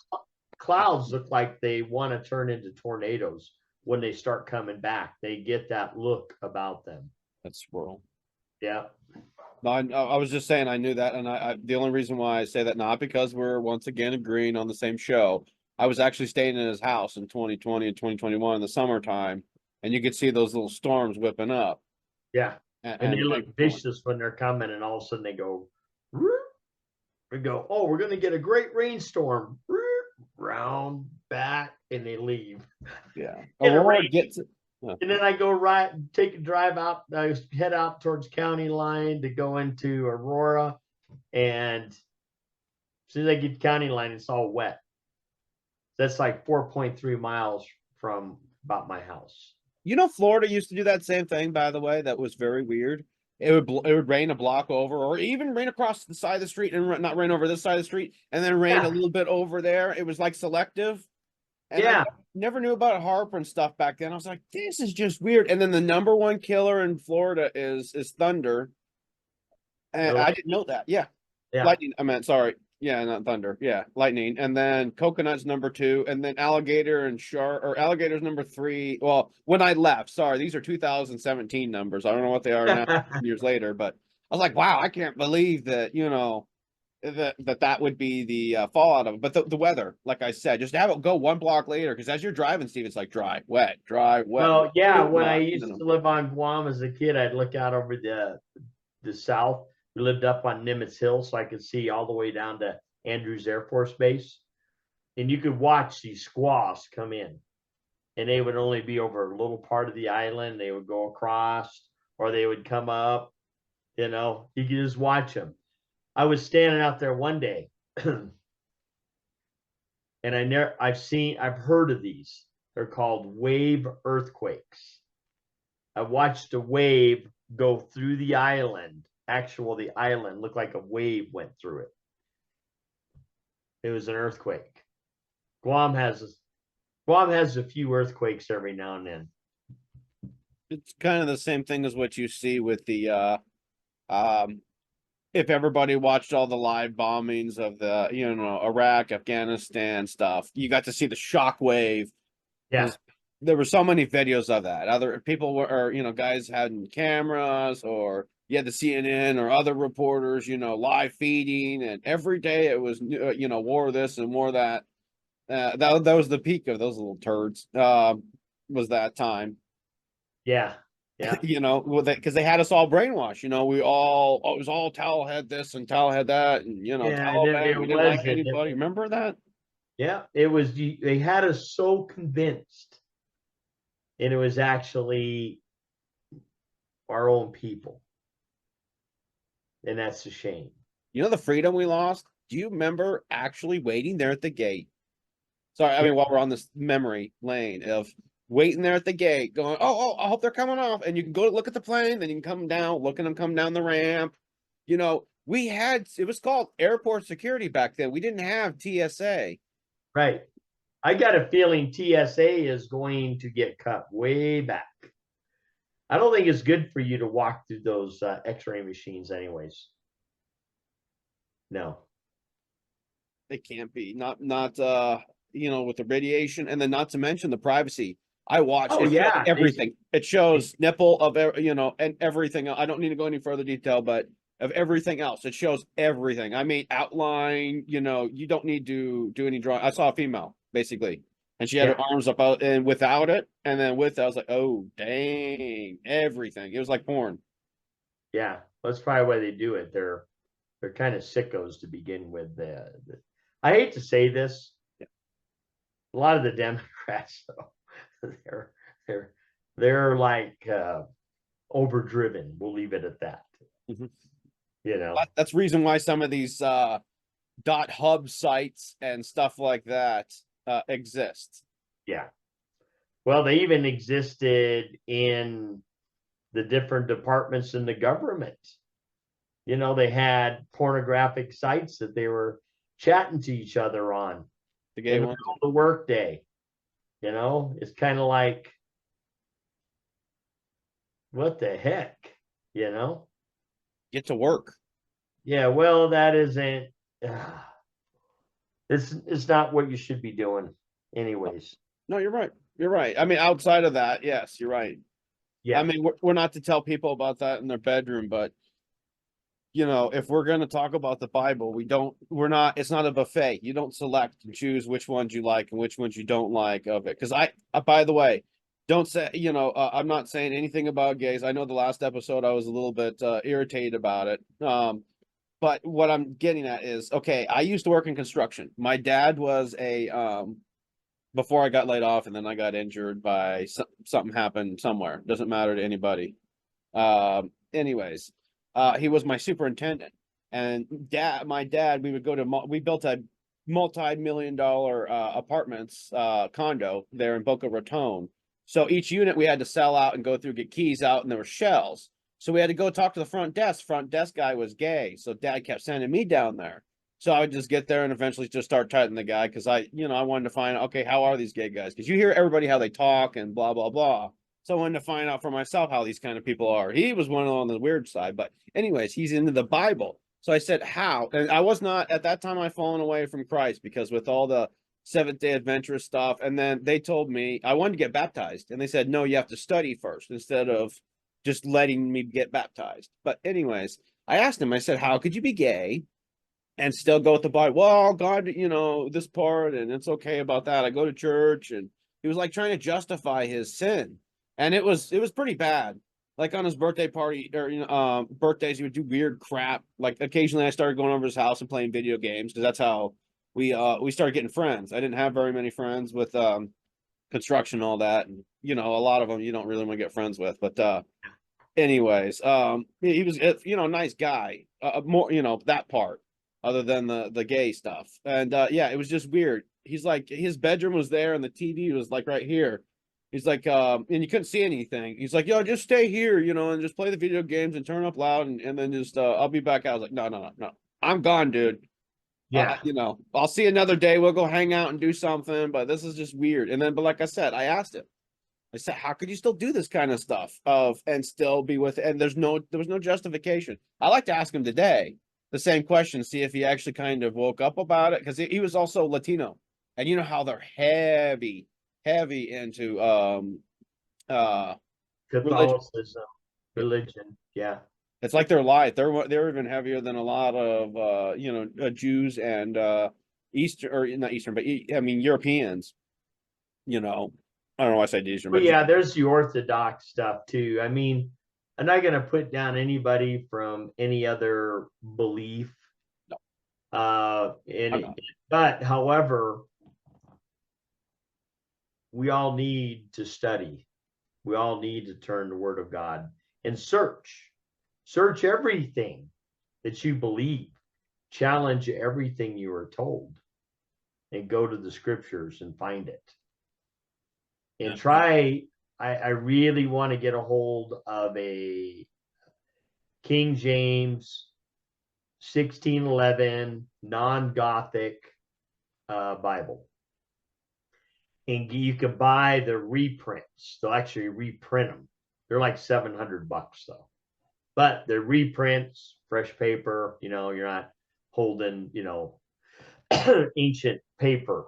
S3: clouds look like they want to turn into tornadoes when they start coming back. They get that look about them.
S2: that's swirl.
S3: Yeah.
S2: No, I was just saying I knew that, and I the only reason why I say that, not because we're once again agreeing on the same show. I was actually staying in his house in 2020 and 2021 in the summertime, and you could see those little storms whipping up.
S3: Yeah. And they look
S2: and-
S3: vicious when they're coming, and all of a sudden they go, "Roop." We go, "Oh, we're going to get a great rainstorm." Roop. Round back, and they leave.
S2: Yeah.
S3: And it
S2: Aurora
S3: rains.
S2: gets
S3: And then I go take a drive out, I head out towards county line to go into Aurora. And as soon as I get to county line, it's all wet. That's like 4.3 miles from about my house.
S2: You know, Florida used to do that same thing, by the way. That was very weird. It would rain a block over, or even rain across the side of the street, and not rain over this side of the street, and then rain
S3: Yeah.
S2: a little bit over there. It was like selective. And
S3: Yeah.
S2: I never knew about Harper and stuff back then. I was like, this is just weird. And then the number one killer in Florida is thunder. And I didn't know that. Yeah.
S3: Yeah.
S2: Lightning. I meant, sorry. Yeah, not thunder. Yeah, lightning. And then coconut's number 2, and then alligator and shark, or alligator's number 3. Well, when I left, sorry, these are 2017 numbers. I don't know what they are now years later, but I was like, wow, I can't believe that, you know, that would be the fallout of it. But the weather, like I said, just have it go one block later, because as you're driving, Steve, it's like dry, wet, dry, wet.
S3: Well, yeah, when I
S2: Not,
S3: used to live on Guam as a kid, I'd look out over the south. We lived up on Nimitz Hill, so I could see all the way down to Andrews Air Force Base. And you could watch these squaws come in. And they would only be over a little part of the island. They would go across, or they would come up. You know, you could just watch them. I was standing out there one day, and I've heard of these. They're called wave earthquakes. I watched a wave go through the island. The island looked like a wave went through it. It was an earthquake. Guam has a few earthquakes every now and then.
S2: It's kind of the same thing as what you see with the if everybody watched all the live bombings of the, you know, Iraq, Afghanistan stuff, you got to see the shock wave.
S3: Yeah.
S2: There were so many videos of that. Other people were, or, you know, guys having cameras, or you had the CNN or other reporters, you know, live feeding, and every day it was, you know, war this and war that. That was the peak of those little turds. Was that time?
S3: Yeah. Yeah.
S2: You know, because they had us all brainwashed. You know, it was all Tal had this and Tal had that, and you know,
S3: Yeah,
S2: Taliban, we didn't like
S3: was a
S2: anybody.
S3: different-
S2: Remember that?
S3: Yeah, it was. They had us so convinced, and it was actually our own people, and that's a shame.
S2: You know the freedom we lost? Do you remember actually waiting there at the gate? Sorry, I mean, while we're on this memory lane of waiting there at the gate, going, oh, I hope they're coming off. And you can go look at the plane, then you can come down, look at them come down the ramp. You know, it was called airport security back then. We didn't have TSA.
S3: Right. I got a feeling TSA is going to get cut way back. I don't think it's good for you to walk through those X-ray machines, anyways. No.
S2: They can't be. Not you know, with the radiation, and then not to mention the privacy. I watched everything. It shows nipple of, you know, and everything. I don't need to go any further detail, but of everything else, it shows everything. I mean, outline, you know, you don't need to do any drawing. I saw a female basically, and she had her arms up out, and without it, and then with it, I was like, oh dang, everything. It was like porn.
S3: Yeah, that's probably why they do it. They're kind of sickos to begin with. I hate to say this. A lot of the Democrats, though, they're like overdriven. We'll leave it at that.
S2: Mm-hmm.
S3: You know,
S2: that's the reason why some of these .hub sites and stuff like that exist.
S3: Yeah. Well, they even existed in the different departments in the government. You know, they had pornographic sites that they were chatting to each other on.
S2: The gay one.
S3: The work day. You know, it's kind of like, what the heck? You know?
S2: Get to work.
S3: Yeah, well, that isn't. It's not what you should be doing, anyways.
S2: No, you're right. You're right. I mean, outside of that, yes, you're right.
S3: Yeah.
S2: I mean, we're not to tell people about that in their bedroom, but you know, if we're going to talk about the Bible, it's not a buffet. You don't select and choose which ones you like and which ones you don't like of it. Because by the way, don't say, you know, I'm not saying anything about gays. I know the last episode I was a little bit irritated about it. But what I'm getting at is, okay, I used to work in construction. My dad was before I got laid off, and then I got injured by something happened somewhere. Doesn't matter to anybody. Anyways. He was my superintendent, and my dad, we built a multi-million-dollar apartments condo there in Boca Raton. So each unit we had to sell out and go through, get keys out, and there were shells. So we had to go talk to the front desk. Front desk guy was gay, so dad kept sending me down there. So I would just get there and eventually just start chatting the guy, because I wanted to find, okay, how are these gay guys? Because you hear everybody how they talk and blah blah blah. So I wanted to find out for myself how these kind of people are. He was one on the weird side, but anyways, he's into the Bible. So I said, how? And I was not, at that time, I'd fallen away from Christ, because with all the Seventh-day Adventist stuff, and then they told me I wanted to get baptized, and they said, no, you have to study first instead of just letting me get baptized. But anyways, I asked him, I said, how could you be gay and still go with the Bible? Well, God, you know, this part, and it's okay about that. I go to church, and he was like trying to justify his sin. And it was pretty bad. like on his birthday party or birthdays, he would do weird crap. Like occasionally, I started going over his house and playing video games because that's how we started getting friends. I didn't have very many friends with construction and all that, and a lot of them you don't really want to get friends with. But anyways, he was a nice guy. More that part, other than the gay stuff, and yeah, it was just weird. He's like his bedroom was there and the TV was like right here. He's like, and you couldn't see anything. He's like, yo, just stay here, and just play the video games and turn up loud, and then just I'll be back out. I was like, no, I'm gone, dude.
S3: Yeah.
S2: I'll see you another day. We'll go hang out and do something, but this is just weird. But like I said, I asked him. I said, how could you still do this kind of stuff and still be with? And there was no justification. I like to ask him today the same question, see if he actually kind of woke up about it, because he was also Latino, and you know how they're heavy into
S3: Catholicism, religion. Yeah.
S2: It's like their life. They're even heavier than a lot of Jews and Eastern, or not Eastern, but I mean Europeans. I don't know why I said Eastern,
S3: But yeah, there's the Orthodox stuff too. I mean, I'm not going to put down anybody from any other belief.
S2: No.
S3: But however, we all need to study. We all need to turn the Word of God and search everything that you believe, challenge everything you are told, and go to the scriptures and find it. And try, I really want to get a hold of a King James 1611 non-Gothic Bible. And you can buy the reprints. They'll actually reprint them. They're like $700 though. But they're reprints, fresh paper, you're not holding, ancient paper.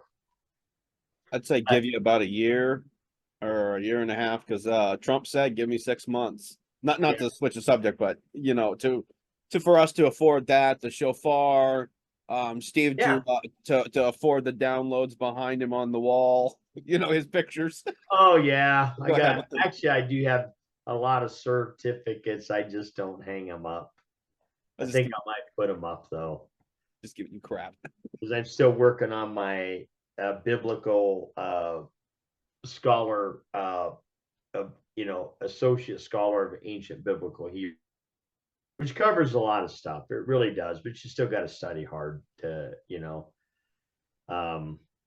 S2: I'd say give you about a year or a year and a half, because Trump said, give me 6 months. Not to switch the subject, but for us to afford that, the shofar, Steve to afford the downloads behind him on the wall, his pictures.
S3: Oh yeah. I do have a lot of certificates. I just don't hang them up. I think I might put them up though.
S2: Just giving you crap.
S3: Because I'm still working on my biblical scholar, associate scholar of ancient biblical Hebrew, which covers a lot of stuff. It really does, but you still got to study hard to,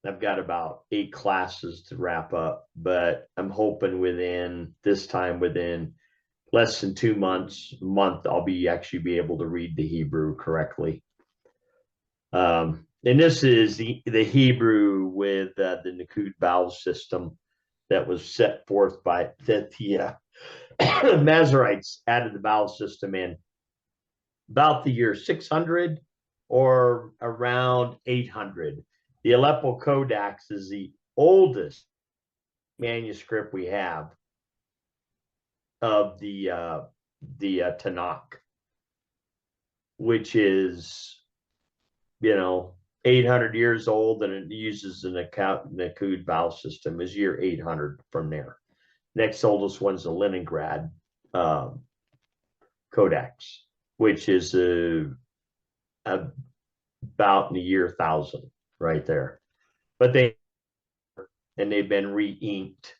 S3: I've got about 8 classes to wrap up, but I'm hoping within less than 2 months, a month, I'll be able to read the Hebrew correctly. And this is the Hebrew with the Nakud vowel system that was set forth by the Masoretes added the vowel system in about the year 600 or around 800. The Aleppo Codex is the oldest manuscript we have of the Tanakh, which is 800 years old, and it uses the Nakud vowel system is year 800 from there. Next oldest one's the Leningrad Codex, which is about in the year 1000 right there. But they've been re-inked,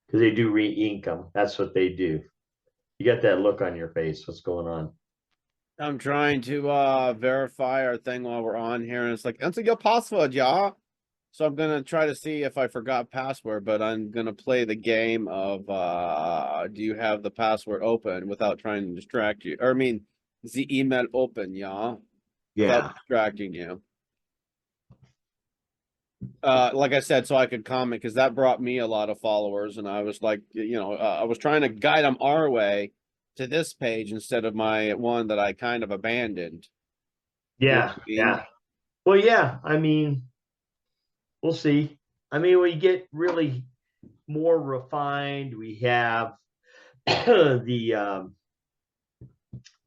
S3: because they do re-ink them. That's what they do. You got that look on your face. What's going on?
S2: I'm trying to verify our thing while we're on here, and it's like, enter your password, yeah. So I'm gonna try to see if I forgot password, but I'm gonna play the game of do you have the password open without trying to distract you? Or I mean, the email open, yeah. Without distracting you. Like I said, so I could comment, because that brought me a lot of followers, and I was like, I was trying to guide them our way to this page instead of my one that I kind of abandoned.
S3: Yeah. Well, yeah. I mean, we'll see. I mean, we get really more refined. We have the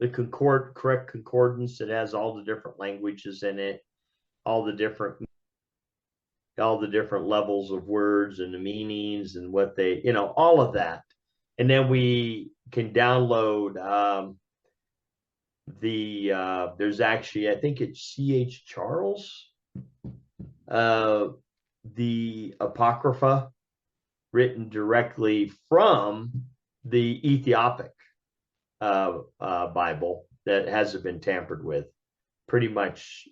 S3: correct concordance that has all the different languages in it, all the different levels of words and the meanings and what they, all of that. and then we can download there's actually, I think it's C.H. Charles, the Apocrypha, written directly from the Ethiopic Bible that hasn't been tampered with, pretty much,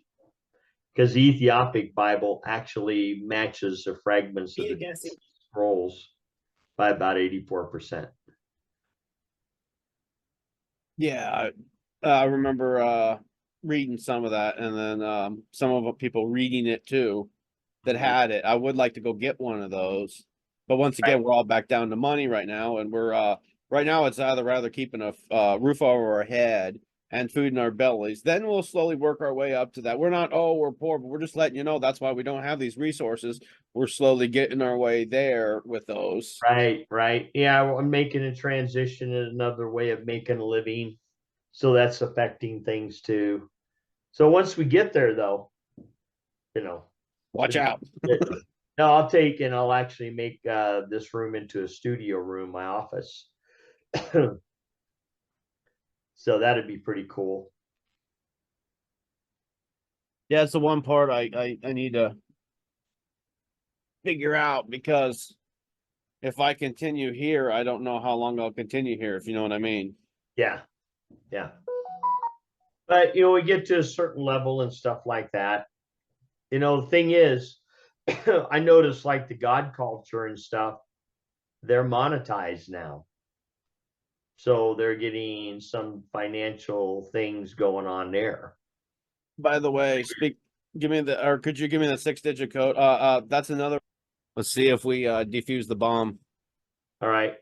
S3: because the Ethiopic Bible actually matches the fragments of the scrolls by about 84%.
S2: Yeah, I remember reading some of that, and then some of the people reading it too that had it. I would like to go get one of those, but once again, we're all back down to money right now, and we're right now it's either rather keeping a roof over our head and food in our bellies. Then we'll slowly work our way up to that. We're not, oh, we're poor, but we're just letting you know that's why we don't have these resources. We're slowly getting our way there with those.
S3: Right, right. Yeah, I'm making a transition in another way of making a living. So that's affecting things too. So once we get there, though, you know,
S2: Watch out.
S3: no, I'll actually make this room into a studio room, my office. So that'd be pretty cool.
S2: Yeah, it's the one part I need to figure out, because if I continue here, I don't know how long I'll continue here, if you know what I mean.
S3: Yeah, yeah. But you know, we get to a certain level and stuff like that. You know, the thing is, I notice like the God culture and stuff, they're monetized now. So they're getting some financial things going on there.
S2: By the way, give me the, or could you give me the 6-digit code? That's another. Let's see if we defuse the bomb.
S3: All right.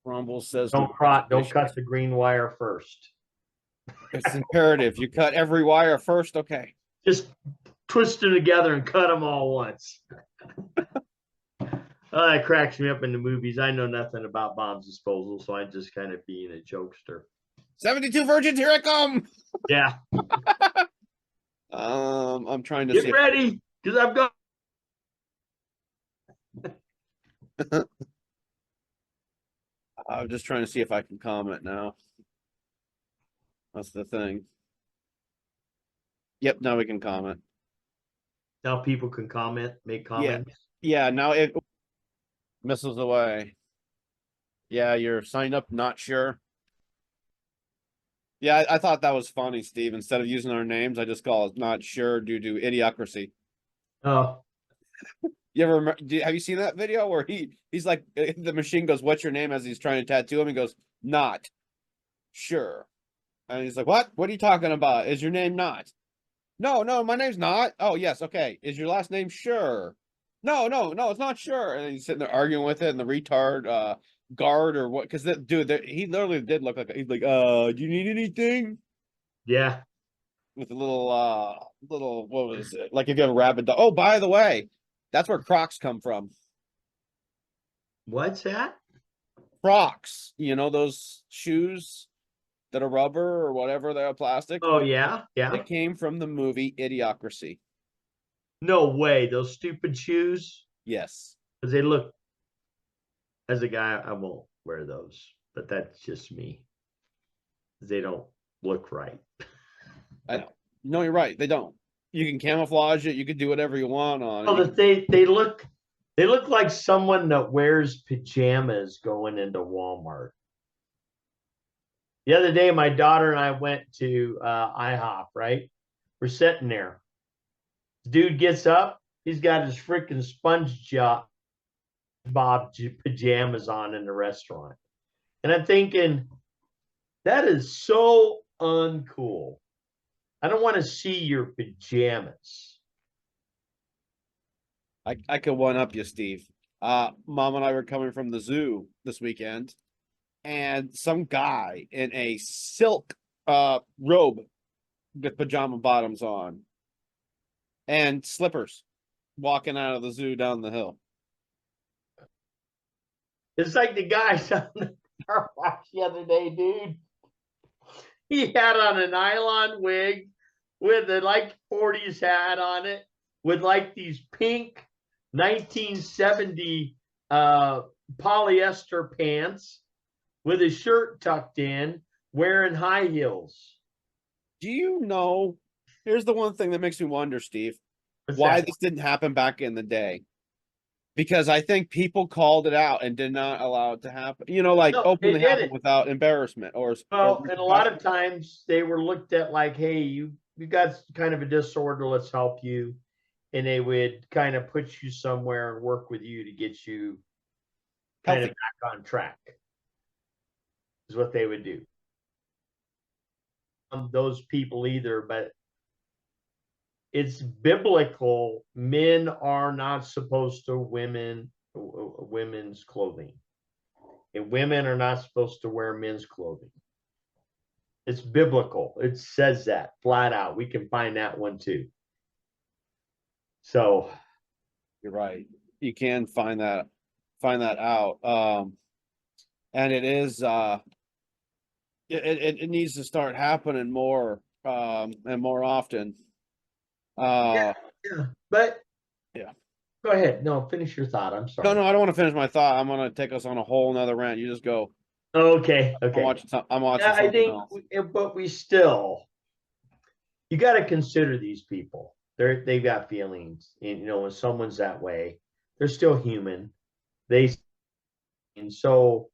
S2: Rumble says
S3: Don't cut the green wire first.
S2: it's imperative. You cut every wire first. Okay.
S3: Just twist them together and cut them all once. Oh, that cracks me up in the movies. I know nothing about bomb disposal, so I'm just kind of being a jokester.
S2: 72 virgins, here I come.
S3: Yeah.
S2: I'm trying to
S3: Get
S2: see.
S3: ready, because I've got.
S2: I'm just trying to see if I can comment now. That's the thing. Yep, now we can comment.
S3: Now people can comment, make comments.
S2: Yeah, now it missiles away. Yeah, you're signed up, not sure. Yeah, I thought that was funny, Steve. Instead of using our names, I just call it not sure due to idiocracy.
S3: Oh,
S2: You ever remember, have you seen that video where he's like, the machine goes, "What's your name?" as he's trying to tattoo him. He goes, "Not sure." And he's like, "What? What are you talking about? Is your name not?" No, my name's not. Oh, yes. Okay. Is your last name sure? No, it's not sure. And he's sitting there arguing with it, and the retard guard or what? Because dude, he literally did look like, he's like, "Do you need anything?"
S3: yeah.
S2: With a little what was it? Like if you have a rabbit dog. Oh, by the way, that's where Crocs come from.
S3: What's that?
S2: Crocs, you know, those shoes that are rubber or whatever, they're plastic.
S3: Oh, yeah. Yeah.
S2: It came from the movie Idiocracy.
S3: No way. Those stupid shoes.
S2: Yes.
S3: Because they look, as a guy, I won't wear those, but that's just me. They don't look right.
S2: I know. No, you're right. They don't. You can camouflage it. You can do whatever you want on
S3: Oh,
S2: it.
S3: they look like someone that wears pajamas going into Walmart. The other day, my daughter and I went to IHOP, right? We're sitting there. Dude gets up. He's got his freaking SpongeBob pajamas on in the restaurant. And I'm thinking, that is so uncool. I don't want to see your pajamas.
S2: I could one up you, Steve. Mom and I were coming from the zoo this weekend, and some guy in a silk robe with pajama bottoms on and slippers walking out of the zoo down the hill.
S3: It's like the guys on the car wash the other day, dude. He had on a nylon wig with a like 40s hat on it, with like these pink 1970 polyester pants with his shirt tucked in, wearing high heels.
S2: Do you know? Here's the one thing that makes me wonder, Steve,
S3: What's
S2: why
S3: that?
S2: this didn't happen back in the day. Because I think people called it out and did not allow it to happen. You know, like
S3: No,
S2: openly
S3: they
S2: happen
S3: didn't.
S2: without embarrassment or
S3: Well, and a lot of times they were looked at like, hey, you got kind of a disorder, let's help you. And they would kind of put you somewhere and work with you to get you kind of
S2: healthy.
S3: back on track. Is what they would do. Those people either, but it's biblical. Men are not supposed to women's clothing, and women are not supposed to wear men's clothing. It's biblical. It says that flat out. We can find that one too. So
S2: You're right. You can find that out. And it is it needs to start happening more and more often.
S3: yeah, but
S2: Yeah.
S3: Go ahead. No, finish your thought. I'm sorry.
S2: No, I don't want to finish my thought. I'm gonna take us on a whole nother rant. You just go.
S3: Okay.
S2: I'm watching
S3: Yeah, I
S2: something
S3: think,
S2: else.
S3: but we still, you got to consider these people. They've got feelings, and when someone's that way, they're still human. And so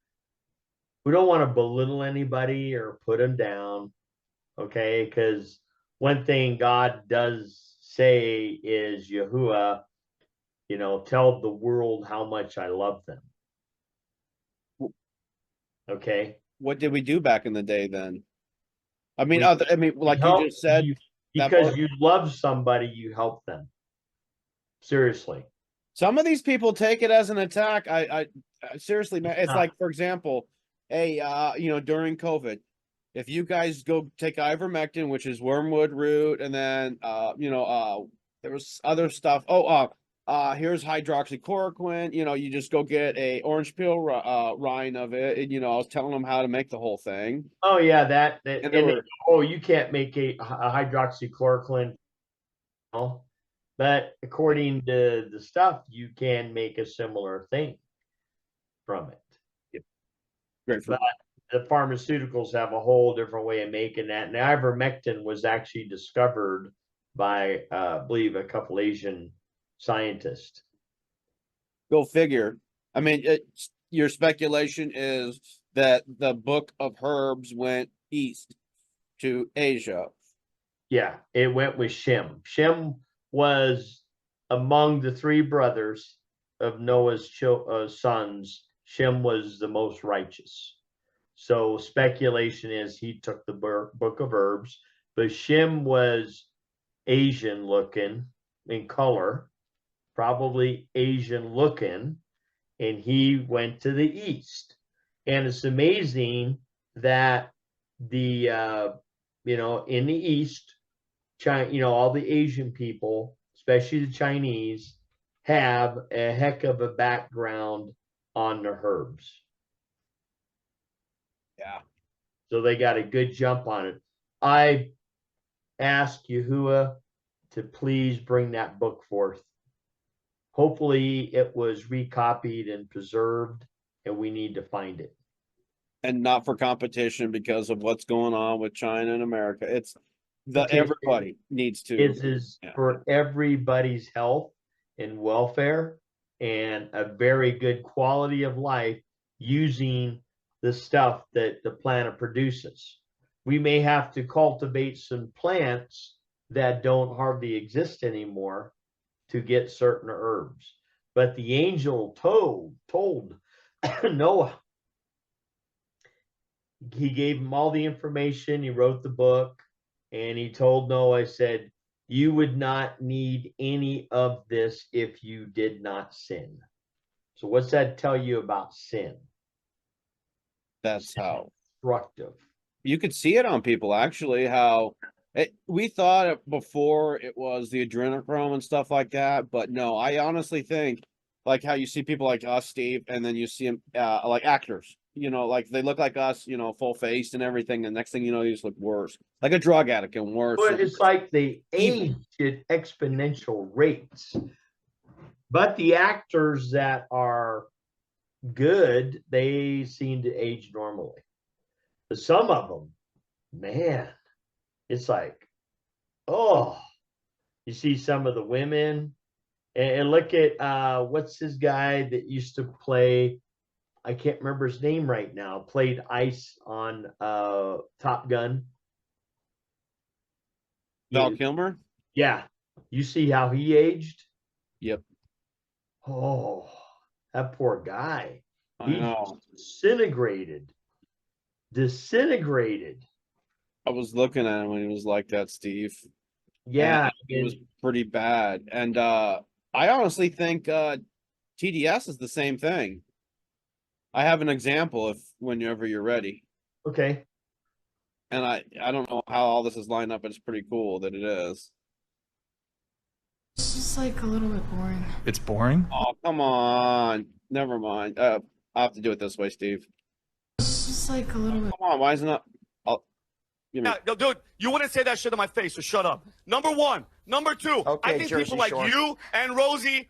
S3: we don't want to belittle anybody or put them down, okay? Because one thing God does say is, Yahuwah, tell the world how much I love them. Okay.
S2: What did we do back in the day then? I mean, like
S3: help
S2: you just said,
S3: because you love somebody, you help them. Seriously.
S2: some of these people take it as an attack. I seriously, man, it's
S3: Yeah.
S2: like, for example, during COVID, if you guys go take ivermectin, which is wormwood root, and then there was other stuff. Here's hydroxychloroquine. You just go get a orange peel rind of it. And, I was telling them how to make the whole thing.
S3: Oh yeah, you can't make a hydroxychloroquine. But according to the stuff, you can make a similar thing from it.
S2: Yep. Great.
S3: But the pharmaceuticals have a whole different way of making that. And ivermectin was actually discovered by, I believe, a couple Asian scientists.
S2: Go figure. I mean, your speculation is that the book of herbs went east to Asia.
S3: Yeah, it went with Shem. Shem was among the three brothers of Noah's sons. Shem was the most righteous. So speculation is he took the book of herbs, but Shem was Asian looking in color, probably Asian looking, and he went to the east. And it's amazing that the in the east, China, all the Asian people, especially the Chinese, have a heck of a background on the herbs.
S2: Yeah.
S3: So they got a good jump on it. I ask Yahuwah to please bring that book forth. Hopefully it was recopied and preserved, and we need to find it.
S2: And not for competition because of what's going on with China and America. It's everybody needs to.
S3: It is for everybody's health and welfare and a very good quality of life using the stuff that the planet produces. We may have to cultivate some plants that don't hardly exist anymore to get certain herbs. But the angel told Noah, he gave him all the information, he wrote the book, and he told Noah, said, you would not need any of this if you did not sin. So what's that tell you about sin?
S2: That's how
S3: destructive.
S2: You could see it on people, actually, how we thought it before it was the adrenochrome and stuff like that. But no, I honestly think like how you see people like us, Steve, and then you see them like actors, like they look like us, full faced and everything. And next thing you know, you just look worse, like a drug addict and worse.
S3: But it's like they age at exponential rates. But the actors that are good, they seem to age normally. But some of them, man, it's like, oh, you see some of the women, and look at what's his guy that used to play, I can't remember his name right now, played Ice on Top Gun.
S2: Val
S3: Yeah,
S2: Kilmer.
S3: yeah. You see how he aged?
S2: Yep,
S3: Oh, that poor guy.
S2: I
S3: He
S2: know.
S3: disintegrated. Disintegrated.
S2: I was looking at him when he was like that, Steve.
S3: Yeah.
S2: And it was
S3: and-
S2: pretty bad. And I honestly think TDS is the same thing. I have an example if whenever you're ready.
S3: okay.
S2: And I don't know how all this is lined up, but it's pretty cool that it is.
S8: It's just like a little bit boring.
S1: It's boring.
S2: Oh, come on. Never mind. I'll have to do it this way, Steve.
S8: It's just like a little bit.
S2: Come on, why isn't it? Give me.
S9: Yeah, no, dude, you wouldn't say that shit to my face, so shut up. Number one. Number two, I think people like you and Rosie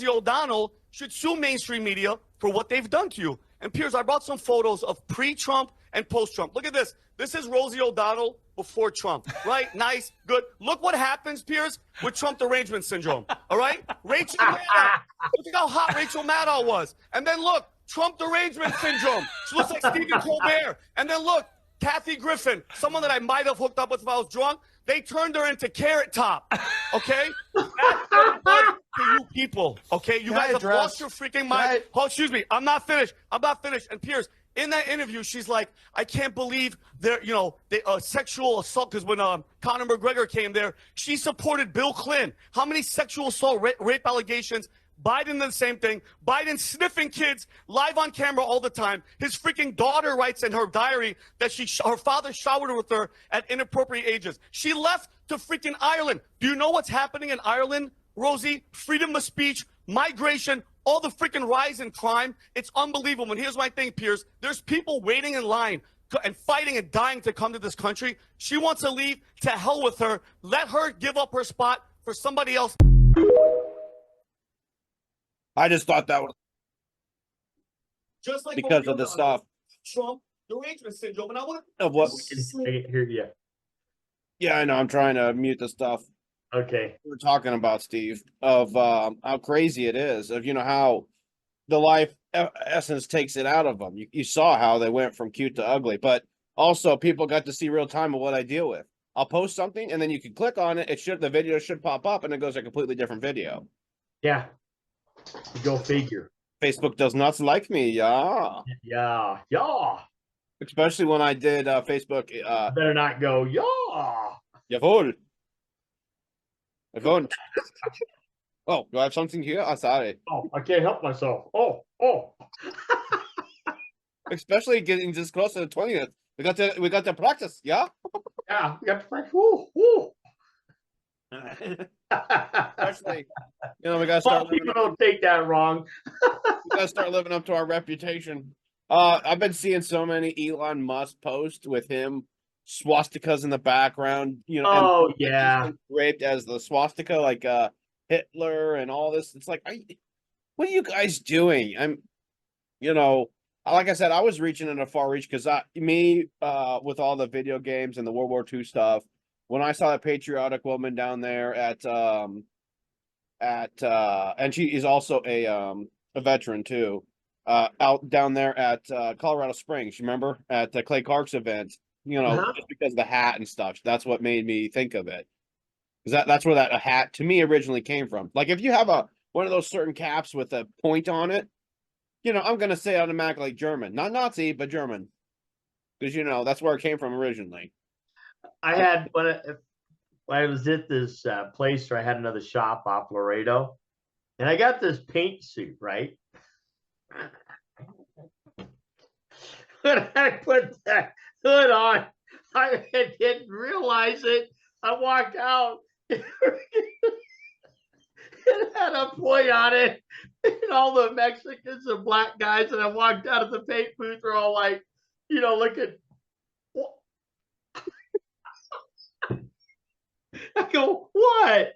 S9: O'Donnell should sue mainstream media for what they've done to you. And Piers, I brought some photos of pre-Trump and post-Trump. Look at this. This is Rosie O'Donnell before Trump, right? Nice, good. Look what happens, Piers, with Trump derangement syndrome, all right? Rachel Maddow. Look at how hot Rachel Maddow was. And then look, Trump derangement syndrome. She looks like Stephen Colbert. And then look, Kathy Griffin, someone that I might have hooked up with if I was drunk, they turned her into Carrot Top. Okay? That's what it was to you people. Okay? You guys have lost your freaking mind. Oh, excuse me. I'm not finished. And Piers, in that interview, she's like, I can't believe they're, sexual assault. Because when Conor McGregor came there, she supported Bill Clinton. How many sexual assault rape allegations? Biden the same thing. Biden sniffing kids live on camera all the time. His freaking daughter writes in her diary that her father showered with her at inappropriate ages. She left to freaking Ireland. Do you know what's happening in Ireland, Rosie? Freedom of speech, migration, all the freaking rise in crime. It's unbelievable. And here's my thing, Piers. There's people waiting in line and fighting and dying to come to this country. She wants to leave. To hell with her. Let her give up her spot for somebody else.
S2: I just thought that was
S9: Just like
S2: because of the stuff
S9: Trump derangement syndrome. And I want
S2: of what.
S3: Here, yeah.
S2: Yeah, I know. I'm trying to mute the stuff
S3: Okay.
S2: we're talking about, Steve, of how crazy it is, of how the life essence takes it out of them. You saw how they went from cute to ugly, but also people got to see real time of what I deal with. I'll post something and then you can click on it. The video should pop up and it goes a completely different video.
S3: Yeah. Go figure.
S2: Facebook does not like me, yeah.
S3: Yeah. Yeah.
S2: Especially when I did Facebook.
S3: Better not go, yeah.
S2: Jawohl. Jawohl. Oh, do I have something here? Oh, sorry.
S3: Oh, I can't help myself. Oh.
S2: Especially getting this close to the 20th. We got to practice, yeah?
S3: Yeah, we got to practice. Woo.
S2: Especially, we gotta start
S3: People don't take that wrong.
S2: we gotta start living up to our reputation. I've been seeing so many Elon Musk posts with him swastikas in the background,
S3: Oh,
S2: and
S3: yeah.
S2: draped as the swastika, like Hitler and all this. It's like, what are you guys doing? Like I said, I was reaching in a far reach because with all the video games and the World War II stuff, when I saw that patriotic woman down there and she is also a veteran too, out down there at Colorado Springs, you remember, at the Clay Clark's event, just because of the hat and stuff. That's what made me think of it. Because that's where that hat to me originally came from. Like if you have one of those certain caps with a point on it, I'm gonna say automatically German, not Nazi, but German, because that's where it came from originally.
S3: I had when I was at this place where I had another shop off Laredo, and I got this paint suit, right? When I put that hood on, I didn't realize it. I walked out. It had a point on it, and all the Mexicans and black guys that I walked out of the paint booth were all like, looking. I go, what?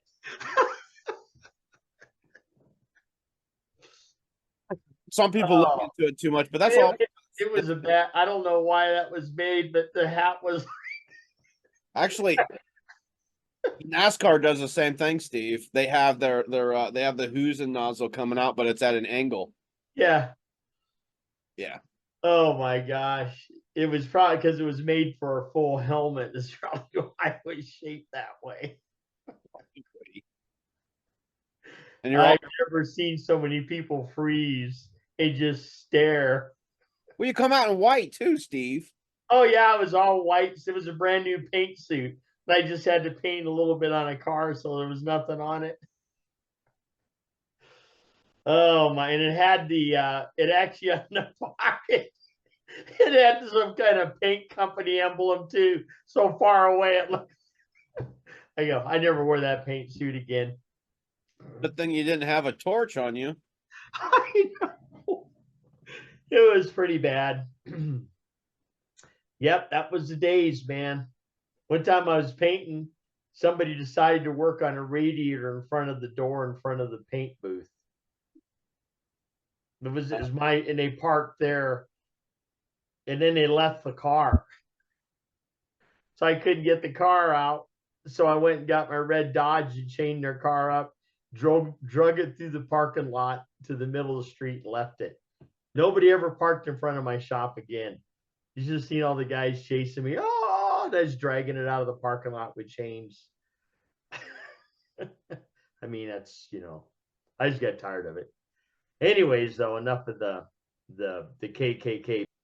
S2: Some people look into it too much, but that's all.
S3: It was a bad. I don't know why that was made, but the hat was.
S2: Actually, NASCAR does the same thing, Steve. They have they have the hose and nozzle coming out, but it's at an angle.
S3: Yeah.
S2: Yeah.
S3: Oh my gosh. It was probably because it was made for a full helmet. That's probably why it was shaped that way.
S2: And you're
S3: I've never seen so many people freeze and just stare.
S2: Well, you come out in white too, Steve.
S3: Oh yeah, it was all white. It was a brand new paint suit. And I just had to paint a little bit on a car, so there was nothing on it. Oh my! And it had it actually on the pocket. It had some kind of paint company emblem too. So far away, it looked. I go. I never wore that paint suit again.
S2: Good thing you didn't have a torch on you.
S3: I know. It was pretty bad. Yep, that was the days, man. One time I was painting, somebody decided to work on a radiator in front of the door in front of the paint booth. It was and they parked there, and then they left the car. So I couldn't get the car out. So I went and got my red Dodge and chained their car up, drug it through the parking lot to the middle of the street, and left it. Nobody ever parked in front of my shop again. You should have seen all the guys chasing me. Oh, that's dragging it out of the parking lot with chains. I mean, that's, I just got tired of it. Anyways, though, enough of the KKK